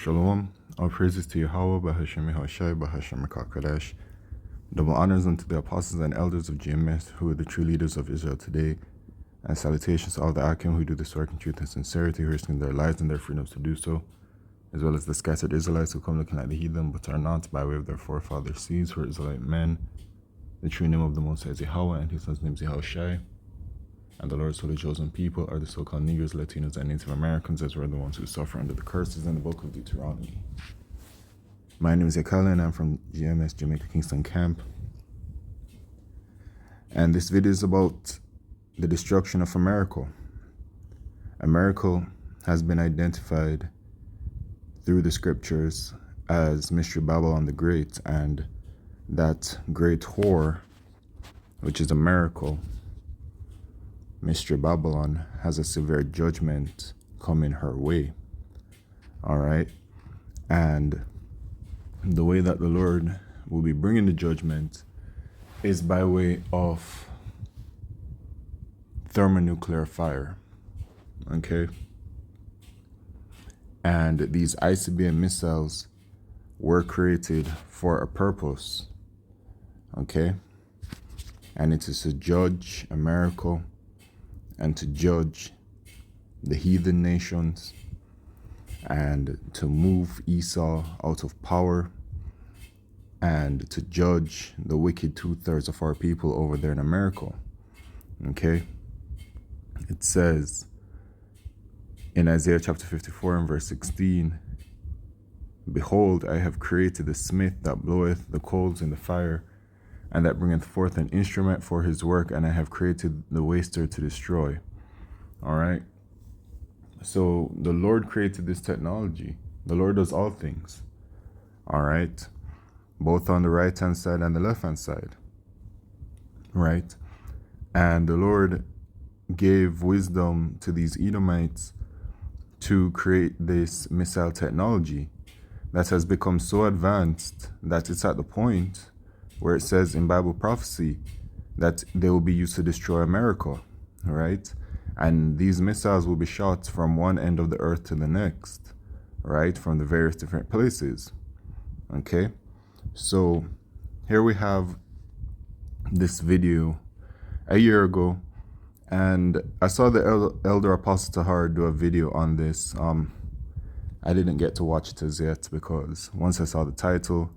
Shalom. All praises to Yahweh, Bahashem Yahushai, Bahashem HaKadosh. Double honors unto the apostles and elders of GMS, who are the true leaders of Israel today, and salutations to all the Akim who do this work in truth and sincerity, risking their lives and their freedoms to do so, as well as the scattered Israelites who come looking like the heathen, but are not, by way of their forefathers' seeds, who are Israelite men. The true name of the Most High is Yahweh, and his son's name is Yahushai. And the Lord's holy chosen people are the so-called Negroes, Latinos, and Native Americans, as we're the ones who suffer under the curses in the book of Deuteronomy. My name is Yakala, and I'm from GMS Jamaica Kingston Camp. And this video is about the destruction of America. America has been identified through the scriptures as Mystery Babylon the Great, and that great whore, which is America, Mystery Babylon, has a severe judgment coming her way. All right. And the way that the Lord will be bringing the judgment is by way of thermonuclear fire. Okay. And these ICBM missiles were created for a purpose. Okay. And it is to judge America and to judge the heathen nations and to move Esau out of power and to judge the wicked 2/3 of our people over there in America. Okay? It says in Isaiah chapter 54 and verse 16, "Behold, I have created the smith that bloweth the coals in the fire, and that bringeth forth an instrument for his work, and I have created the waster to destroy." All right. So the Lord created this technology. The Lord does all things. All right. Both on the right hand side and the left hand side. Right. And the Lord gave wisdom to these Edomites to create this missile technology that has become so advanced that it's at the point where it says in Bible prophecy that they will be used to destroy America, right? And these missiles will be shot from one end of the earth to the next, right? From the various different places, okay? So here we have this video a year ago, and I saw the Elder Apostle Tahar do a video on this. I didn't get to watch it as yet because once I saw the title,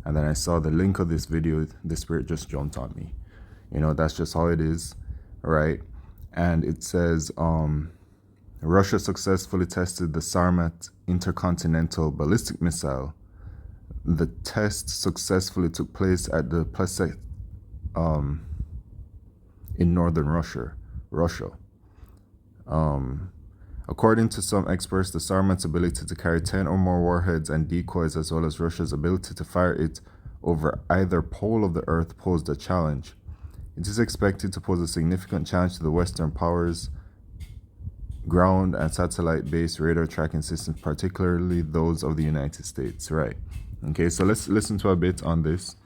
and then I saw the link of this video, the Spirit just jumped on me. You know, that's just how it is, right? And it says, Russia successfully tested the Sarmat intercontinental ballistic missile. The test successfully took place at the Plesetsk in northern Russia. According to some experts, the Sarmat's ability to carry 10 or more warheads and decoys, as well as Russia's ability to fire it over either pole of the earth, posed a challenge. It is expected to pose a significant challenge to the Western powers' ground and satellite-based radar tracking systems, particularly those of the United States. Right. Okay, so let's listen to a bit on this.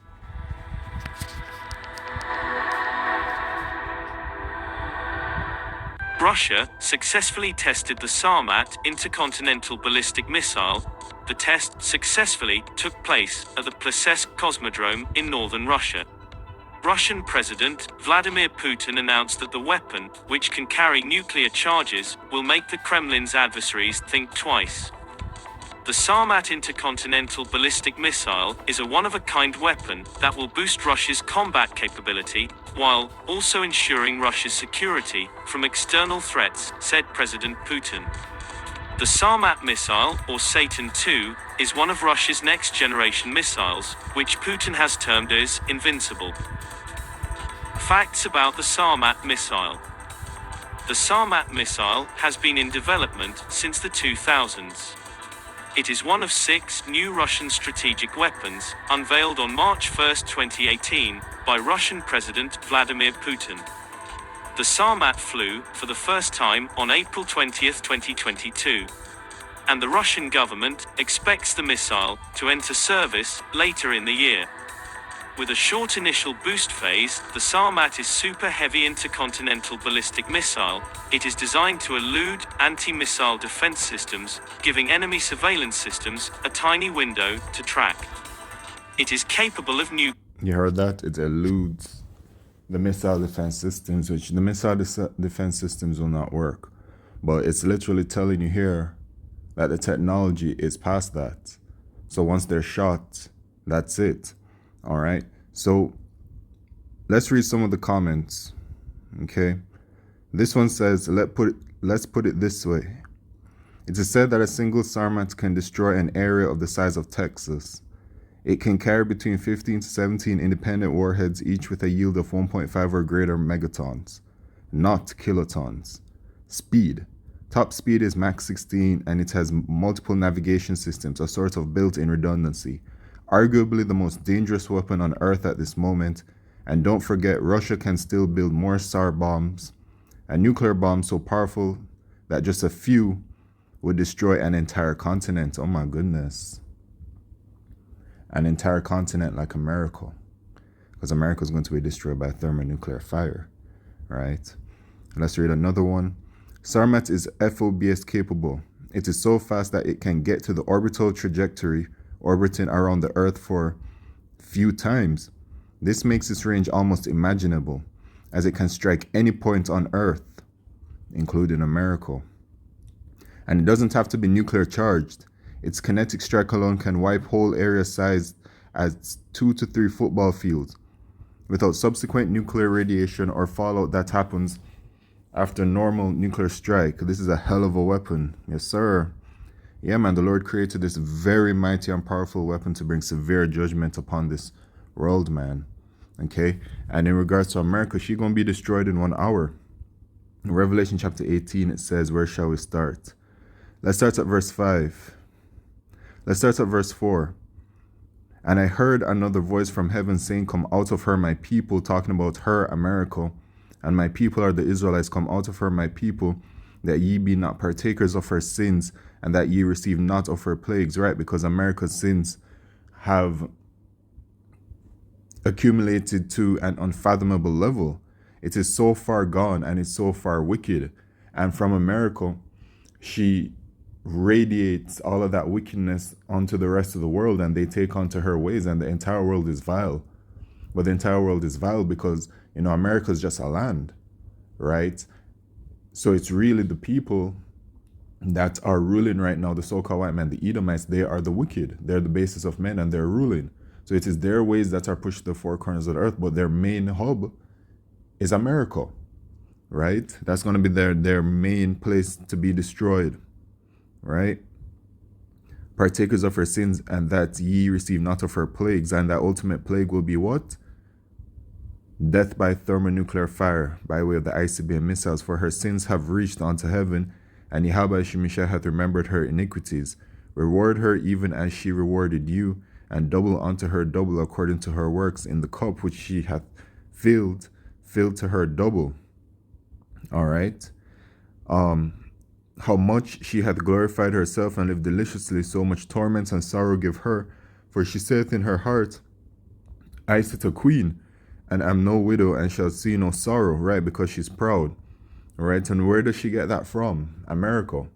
Russia successfully tested the Sarmat intercontinental ballistic missile. The test successfully took place at the Plesetsk Cosmodrome in northern Russia. Russian President Vladimir Putin announced that the weapon, which can carry nuclear charges, will make the Kremlin's adversaries think twice. The Sarmat intercontinental ballistic missile is a one-of-a-kind weapon that will boost Russia's combat capability, while also ensuring Russia's security from external threats, said President Putin. The Sarmat missile, or Satan II, is one of Russia's next-generation missiles, which Putin has termed as invincible. Facts about the Sarmat missile. The Sarmat missile has been in development since the 2000s. It is one of 6 new Russian strategic weapons, unveiled on March 1, 2018, by Russian President Vladimir Putin. The Sarmat flew, for the first time, on April 20, 2022. And the Russian government expects the missile to enter service later in the year. With a short initial boost phase, the Sarmat is super heavy intercontinental ballistic missile. It is designed to elude anti-missile defense systems, giving enemy surveillance systems a tiny window to track. It is capable of You heard that? It eludes the missile defense systems, which the missile defense systems will not work. But it's literally telling you here that the technology is past that. So once they're shot, that's it. All right. So let's read some of the comments. Okay. This one says, let's put it this way. It is said that a single Sarmat can destroy an area of the size of Texas. It can carry between 15 to 17 independent warheads, each with a yield of 1.5 or greater megatons, not kilotons. Speed. Top speed is Mach 16, and it has multiple navigation systems, a sort of built-in redundancy. Arguably the most dangerous weapon on Earth at this moment. And don't forget, Russia can still build more SAR bombs, a nuclear bomb so powerful that just a few would destroy an entire continent. Oh my goodness. An entire continent like America. Because America is going to be destroyed by thermonuclear fire. Right? Let's read another one. Sarmat is FOBS capable. It is so fast that it can get to the orbital trajectory, orbiting around the Earth for few times. This makes its range almost imaginable, as it can strike any point on Earth, including America. And it doesn't have to be nuclear charged. Its kinetic strike alone can wipe whole areas sized as 2 to 3 football fields, without subsequent nuclear radiation or fallout that happens after normal nuclear strike. This is a hell of a weapon. Yes, sir. Yeah, man, the Lord created this very mighty and powerful weapon to bring severe judgment upon this world, man. Okay? And in regards to America, she's going to be destroyed in 1 hour. In Revelation chapter 18, it says, where shall we start? Let's start at verse 5. Let's start at verse 4. And I heard another voice from heaven saying, come out of her, my people, talking about her, America. And my people are the Israelites. Come out of her, my people, that ye be not partakers of her sins, and that ye receive not of her plagues. Right? Because America's sins have accumulated to an unfathomable level. It is so far gone and it's so far wicked. And from America, she radiates all of that wickedness onto the rest of the world, and they take onto her ways, and the entire world is vile. But the entire world is vile because, you know, America is just a land, right? So it's really the people that are ruling right now, the so-called white men, the Edomites, they are the wicked. They're the basis of men, and they're ruling. So it is their ways that are pushed to the four corners of the earth, but their main hub is America, right? That's going to be their main place to be destroyed, right? Partakers of her sins, and that ye receive not of her plagues. And that ultimate plague will be what? Death by thermonuclear fire, by way of the ICBM missiles. For her sins have reached unto heaven, and Yahweh Shemishah hath remembered her iniquities. Reward her even as she rewarded you, and double unto her double according to her works. In the cup which she hath filled to her double. All right. How much she hath glorified herself and lived deliciously, so much torment and sorrow give her. For she saith in her heart, I sit a queen, and am no widow, and shall see no sorrow, right? Because she's proud, right? And where does she get that from? America.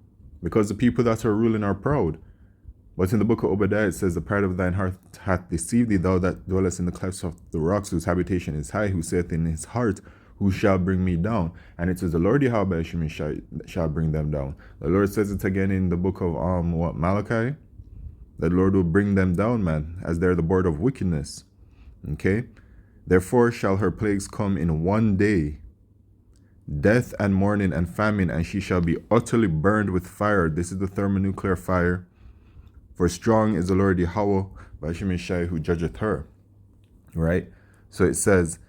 Because the people that are ruling are proud. But in the book of Obadiah, it says, the pride of thine heart hath deceived thee, thou that dwellest in the clefts of the rocks, whose habitation is high, who saith in his heart, who shall bring me down? And it says, the Lord Yahweh shall bring them down. The Lord says it again in the book of Malachi. The Lord will bring them down, man, as they're the board of wickedness. Okay? Therefore shall her plagues come in one day, death and mourning and famine, and she shall be utterly burned with fire. This is the thermonuclear fire. For strong is the Lord Yahweh, Bashimishai, who judgeth her. Right? So it says,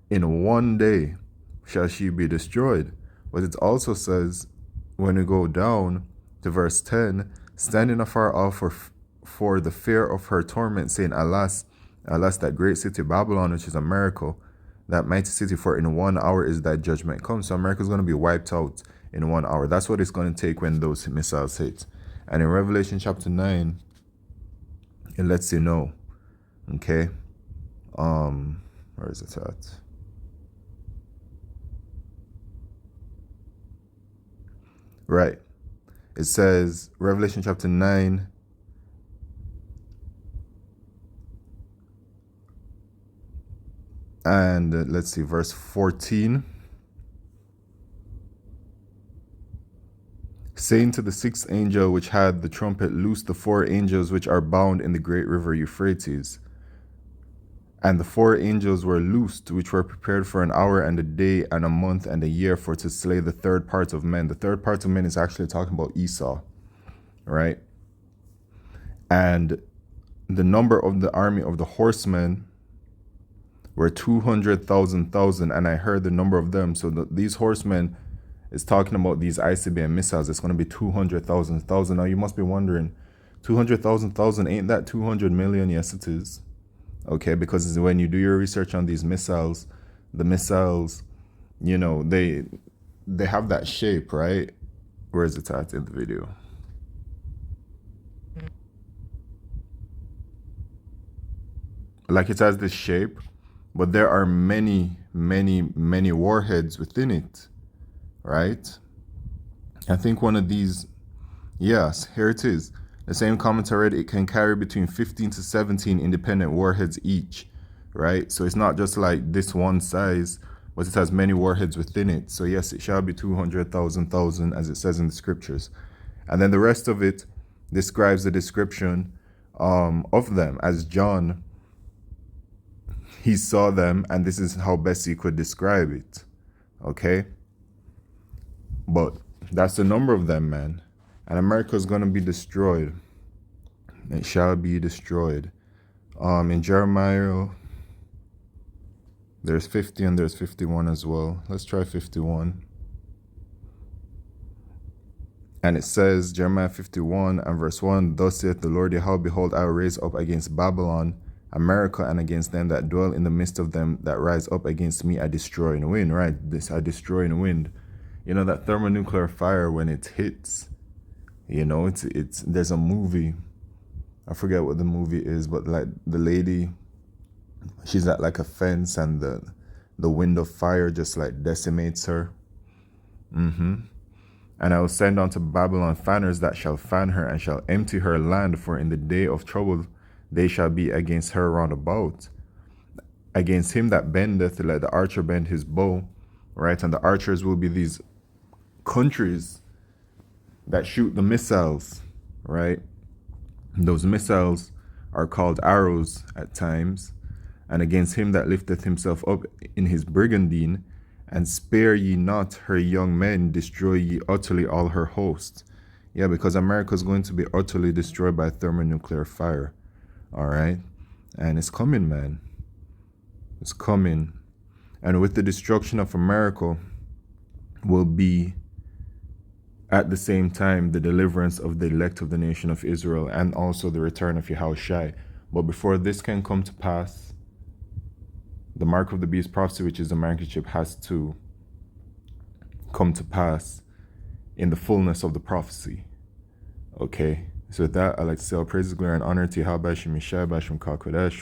in one day shall she be destroyed. But it also says, when we go down to verse 10, standing afar off for the fear of her torment, saying, alas, alas, that great city Babylon, which is America, that mighty city, for in 1 hour is that judgment come. So America is going to be wiped out in 1 hour. That's what it's going to take when those missiles hit. And in Revelation chapter 9, it lets you know, okay, Where is it at? Right. It says, Revelation chapter 9. And let's see, verse 14. Saying to the sixth angel which had the trumpet, loose the four angels which are bound in the great river Euphrates. And the four angels were loosed, which were prepared for an hour and a day and a month and a year for to slay the third part of men. The third part of men is actually talking about Esau, right? And the number of the army of the horsemen were 200,000, and I heard the number of them. So these horsemen is talking about these ICBM missiles. It's going to be 200,000. Now you must be wondering, 200,000, ain't that 200 million? Yes, it is. Okay, because when you do your research on these missiles, the missiles, you know, they have that shape, right? Where is it at in the video? Like it has this shape, but there are many warheads within it, right? I think one of these, yes, here it is. The same comment I read, it can carry between 15 to 17 independent warheads each, right? So it's not just like this one size, but it has many warheads within it. So yes, it shall be 200,000, as it says in the scriptures. And then the rest of it describes the description of them as John, he saw them, and this is how best he could describe it, okay? But that's the number of them, man. And America is going to be destroyed. It shall be destroyed. In Jeremiah, there's 50 and there's 51 as well. Let's try 51. And it says, Jeremiah 51 and verse 1, Thus saith the Lord Yahweh, behold, I will raise up against Babylon, America, and against them that dwell in the midst of them that rise up against me, I destroy in wind, right? This I destroy in wind. You know, that thermonuclear fire, when it hits, you know, it's there's a movie, I forget what the movie is, but like the lady, she's at like a fence, and the wind of fire just like decimates her. And I will send unto Babylon fanners that shall fan her, and shall empty her land, for in the day of trouble they shall be against her round about. Against him that bendeth, let the archer bend his bow, right? And the archers will be these countries that shoot the missiles, right? Those missiles are called arrows at times. And against him that lifteth himself up in his brigandine, and spare ye not her young men, destroy ye utterly all her host. Yeah, because America is going to be utterly destroyed by thermonuclear fire. All right? And it's coming, man. It's coming. And with the destruction of America will be, at the same time, the deliverance of the elect of the nation of Israel, and also the return of Yahushua. But before this can come to pass, the mark of the beast prophecy, which is the marketship, has to come to pass in the fullness of the prophecy. Okay? So with that, I'd like to say all praises, glory, and honor to Yahweh Shem Yeshua B'Shem Kah Kodesh.